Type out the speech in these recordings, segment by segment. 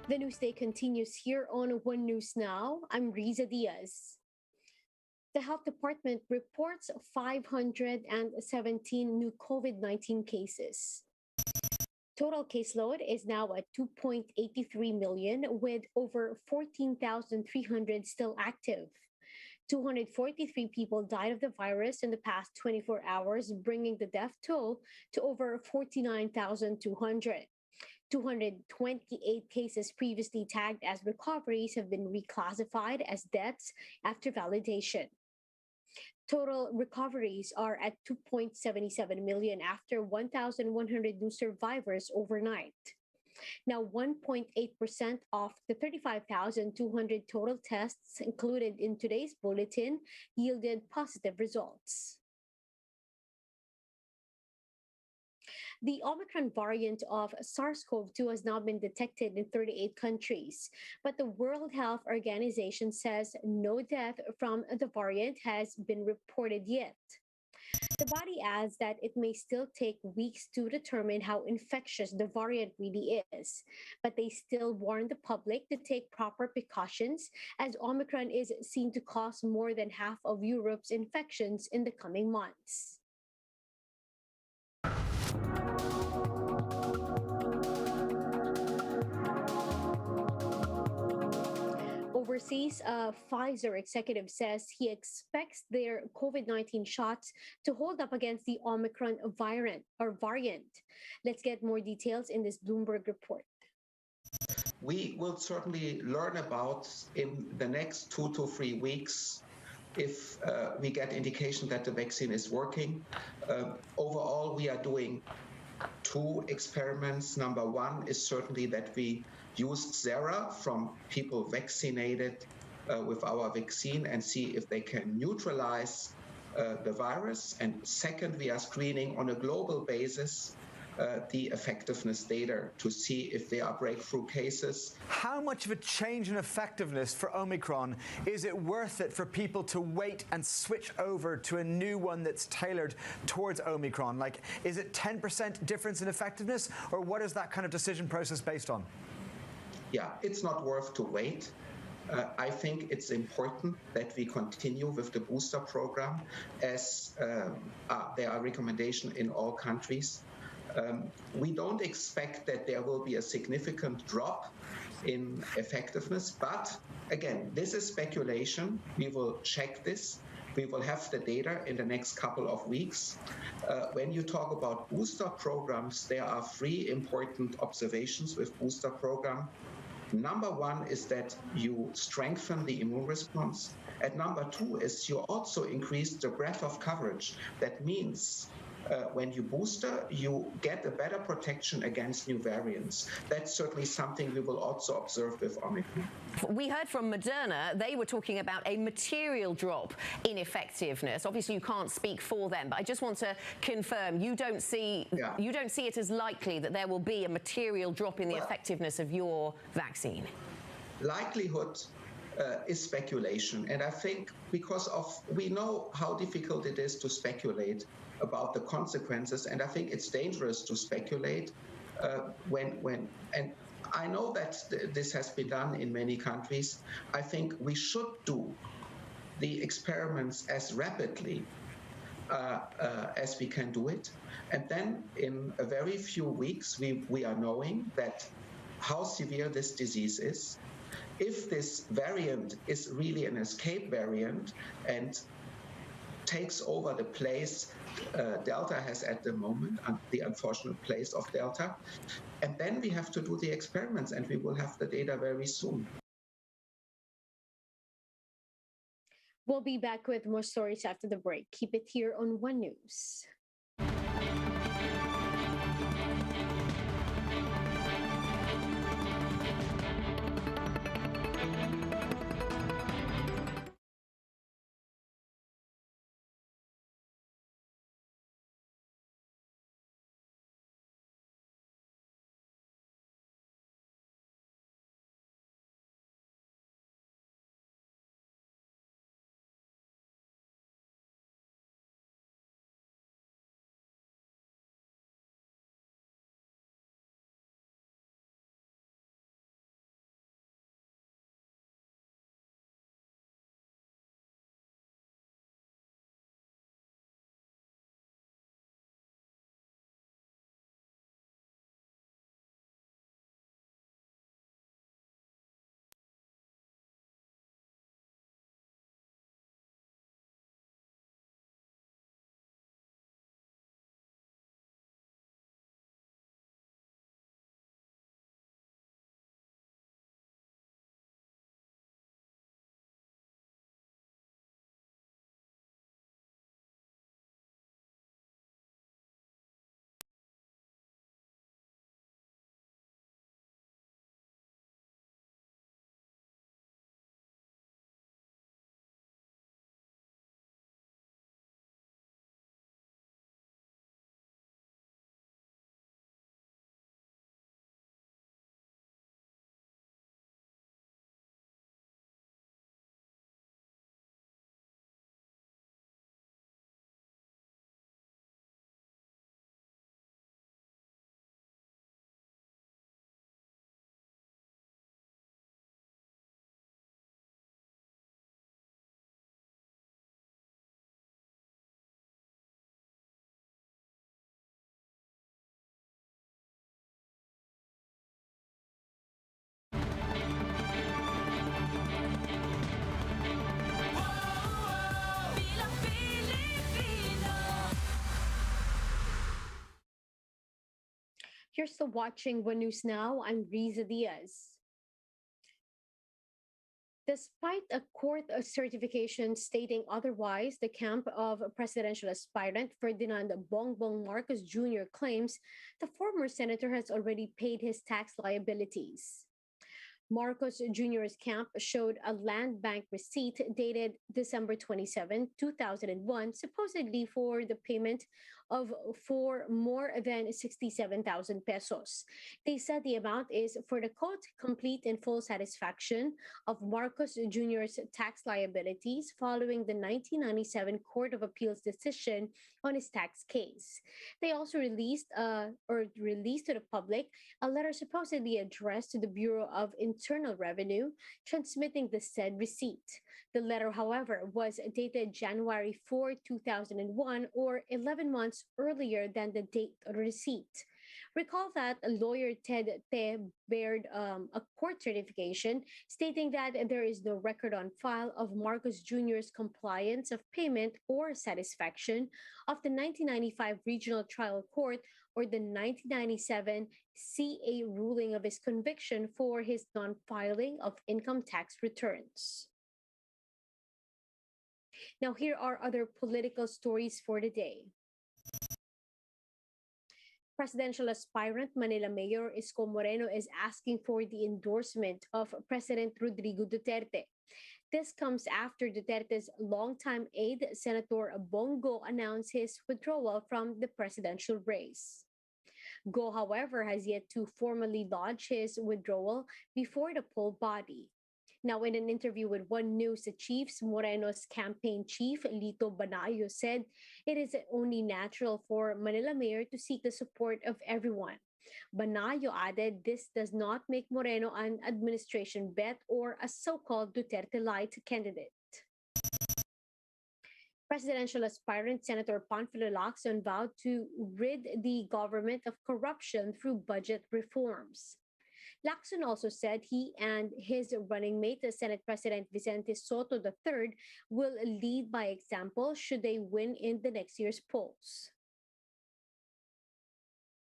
The Newsday continues here on One News Now. I'm Riza Diaz. The Health Department reports 517 new COVID-19 cases. Total caseload is now at 2.83 million, with over 14,300 still active. 243 people died of the virus in the past 24 hours, bringing the death toll to over 49,200. 228 cases previously tagged as recoveries have been reclassified as deaths after validation. Total recoveries are at 2.77 million after 1,100 new survivors overnight. Now, 1.8% of the 35,200 total tests included in today's bulletin yielded positive results. The Omicron variant of SARS-CoV-2 has now been detected in 38 countries, but the World Health Organization says no death from the variant has been reported yet. The body adds that it may still take weeks to determine how infectious the variant really is, but they still warn the public to take proper precautions as Omicron is seen to cause more than half of Europe's infections in the coming months. Overseas, a Pfizer executive says he expects their COVID-19 shots to hold up against the Omicron variant. Let's get more details in this Bloomberg report. We will certainly learn about in the next 2 to 3 weeks if we get indication that the vaccine is working. Overall, we are doing 2 experiments. Number 1 is certainly that we used sera from people vaccinated with our vaccine and see if they can neutralize the virus. And second, we are screening on a global basis the effectiveness data to see if there are breakthrough cases. How much of a change in effectiveness for Omicron is it worth it for people to wait and switch over to a new one that's tailored towards Omicron? Like, is it 10% difference in effectiveness, or what is that kind of decision process based on? Yeah, it's not worth to wait. I think it's important that we continue with the booster program as there are recommendations in all countries. We don't expect that there will be a significant drop in effectiveness, but again, this is speculation. We will check this. We will have the data in the next couple of weeks. When you talk about booster programs, there are 3 important observations with booster program. Number 1 is that you strengthen the immune response. And number 2 is you also increase the breadth of coverage. That means when you booster, you get a better protection against new variants. That's certainly something we will also observe with Omicron. We heard from Moderna, they were talking about a material drop in effectiveness. Obviously, you can't speak for them, but I just want to confirm you don't see it as likely that there will be a material drop in the effectiveness of your vaccine. Likelihood is speculation, and I think because we know how difficult it is to speculate about the consequences, and I think it's dangerous to speculate and I know that this has been done in many countries. I think we should do the experiments as rapidly as we can do it, and then in a very few weeks we are knowing that how severe this disease is. If this variant is really an escape variant and takes over the place Delta has at the moment, the unfortunate place of Delta, and then we have to do the experiments, and we will have the data very soon. We'll be back with more stories after the break. Keep it here on One News. You're still watching One News Now. I'm Riza Diaz. Despite a court certification stating otherwise, the camp of presidential aspirant Ferdinand Bongbong Marcos Jr. claims the former senator has already paid his tax liabilities. Marcos Jr.'s camp showed a land bank receipt dated December 27, 2001, supposedly for the payment of for more than 67,000 pesos. They said the amount is for the quote, complete and full satisfaction of Marcos Jr.'s tax liabilities following the 1997 Court of Appeals decision on his tax case. They also released to the public a letter supposedly addressed to the Bureau of Internal Revenue, transmitting the said receipt. The letter, however, was dated January 4, 2001, or 11 months earlier than the date of the receipt. Recall that lawyer Ted Te bared a court certification stating that there is no record on file of Marcos Jr.'s compliance of payment or satisfaction of the 1995 Regional Trial Court or the 1997 CA ruling of his conviction for his non-filing of income tax returns. Now, here are other political stories for the day. Presidential aspirant Manila Mayor Isko Moreno is asking for the endorsement of President Rodrigo Duterte. This comes after Duterte's longtime aide, Senator Bongo, announced his withdrawal from the presidential race. Go, however, has yet to formally lodge his withdrawal before the poll body. Now, in an interview with One News, the Chiefs, Moreno's campaign chief, Lito Banayo, said it is only natural for Manila Mayor to seek the support of everyone. Banayo added this does not make Moreno an administration bet or a so-called Duterte light candidate. Presidential aspirant Senator Panfilo Lacson vowed to rid the government of corruption through budget reforms. Lacson also said he and his running mate, Senate President Vicente Soto III, will lead by example should they win in the next year's polls.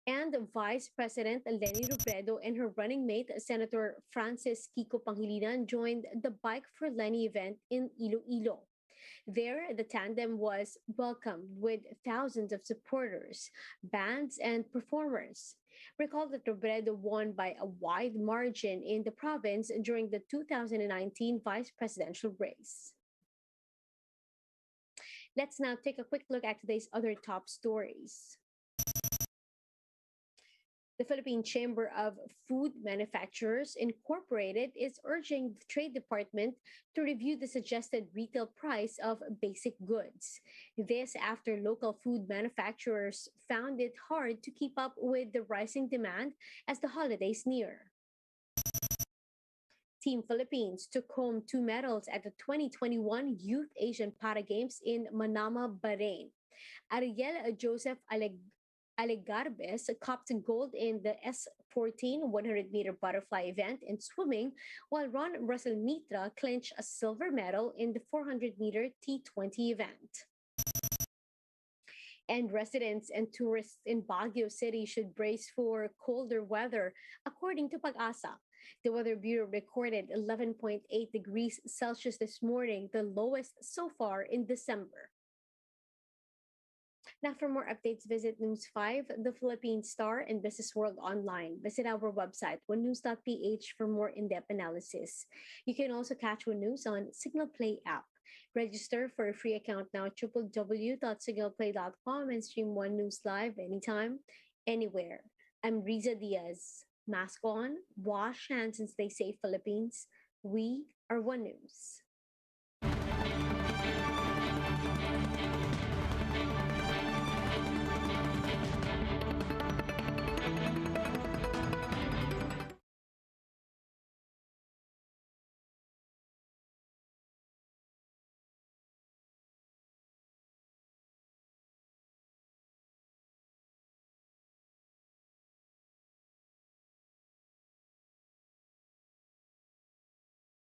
And Vice President Leni Robredo and her running mate, Senator Francis Kiko Pangilinan, joined the Bike for Leni event in Iloilo. There, the tandem was welcomed with thousands of supporters, bands, and performers. Recall that Robredo won by a wide margin in the province during the 2019 vice presidential race. Let's now take a quick look at today's other top stories. The Philippine Chamber of Food Manufacturers Incorporated is urging the Trade Department to review the suggested retail price of basic goods. This after local food manufacturers found it hard to keep up with the rising demand as the holidays near. Team Philippines took home 2 medals at the 2021 Youth Asian Para Games in Manama, Bahrain. Ariel Joseph Alegarbes copped gold in the S14 100-meter butterfly event in swimming, while Ron Russell Mitra clinched a silver medal in the 400-meter T20 event. And residents and tourists in Baguio City should brace for colder weather, according to Pag-asa. The Weather Bureau recorded 11.8 degrees Celsius this morning, the lowest so far in December. Now, for more updates, visit News 5, The Philippine Star, and Business World Online. Visit our website, onenews.ph, for more in-depth analysis. You can also catch One News on Signal Play app. Register for a free account now at www.signalplay.com and stream One News live anytime, anywhere. I'm Riza Diaz. Mask on, wash hands, and stay safe, Philippines. We are One News.